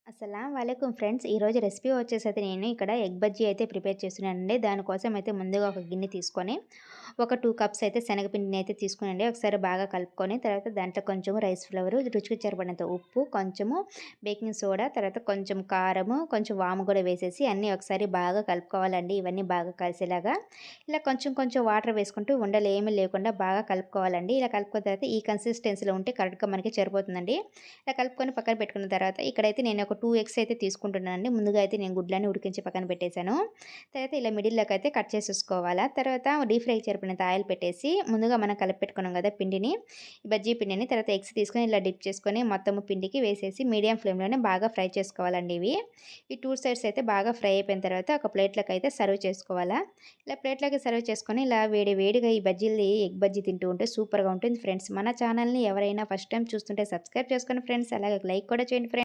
అస్సలాం వాలేకుమ్ friends. ఈరోజు recipe వచ్చేసైతే నేను ఇక్కడ ఎగ్ బజ్జీ అయితే ప్రిపేర్ చేస్తున్నానండి. దానికోసం అయితే ముందుగా ఒక గిన్నె తీసుకొని ఒక 2 కప్స్ అయితే శనగపిండిని అయితే తీసుకునండి. ఒకసారి బాగా కలుపుకొని తర్వాత దాంట్లో కొంచెం రైస్ ఫ్లవర్, రుచికి సరిపడినంత ఉప్పు, కొంచెము బేకింగ్ సోడా, తర్వాత కొంచెం కారము, కొంచెం వాము కూడా వేసేసి అన్నీ ఒకసారి బాగా కలుపుకోవాలండి. ఇవన్నీ బాగా కలిసేలాగా ఇలా కొంచెం కొంచెం వాటర్ వేసుకుంటూ ఉండలు ఏమీ లేకుండా బాగా కలుపుకోవాలండి. ఇలా కలుపుకున్న తర్వాత ఈ కన్సిస్టెన్సీలో ఉంటే కరెక్ట్‌గా మనకి సరిపోతుందండి. ఇలా కలుపుకొని పక్కన పెట్టుకున్న తర్వాత ఇక్కడైతే నేను ఒక 2 ఎగ్స్ అయితే తీసుకుంటున్నానండి. ముందుగా అయితే నేను గుడ్లని ఉడికించి పక్కన పెట్టేశాను. తర్వాత ఇలా మిడిల్‌లోకి అయితే కట్ చేసేసుకోవాలా. తర్వాత డీప్ ఫ్రైకి సరిపడినంత ఆయిల్ పెట్టేసి ముందుగా మనం కలిపి పెట్టుకున్నాం కదా పిండిని, ఈ బజ్జీ పిండిని తర్వాత ఎగ్స్ తీసుకొని ఇలా డిప్ చేసుకొని మొత్తము పిండికి వేసేసి మీడియం ఫ్లేమ్‌లోనే బాగా ఫ్రై చేసుకోవాలండి ఇవి. ఈ 2 సైడ్స్ అయితే బాగా ఫ్రై అయిపోయిన తర్వాత ఒక ప్లేట్‌లోకి అయితే సర్వ్ చేసుకోవాలా. ఇలా ప్లేట్‌లోకి సర్వ్ చేసుకొని ఇలా వేడి వేడిగా ఈ బజ్జీల్ని ఎగ్ బజ్జీ తింటూ ఉంటే సూపర్‌గా ఉంటుంది ఫ్రెండ్స్. మన ఛానల్‌ని ఎవరైనా ఫస్ట్ టైమ్ చూస్తుంటే సబ్స్క్రైబ్ చేసుకోండి ఫ్రెండ్స్. అలాగే లైక్ కూడా చేయండి ఫ్రెండ్స్.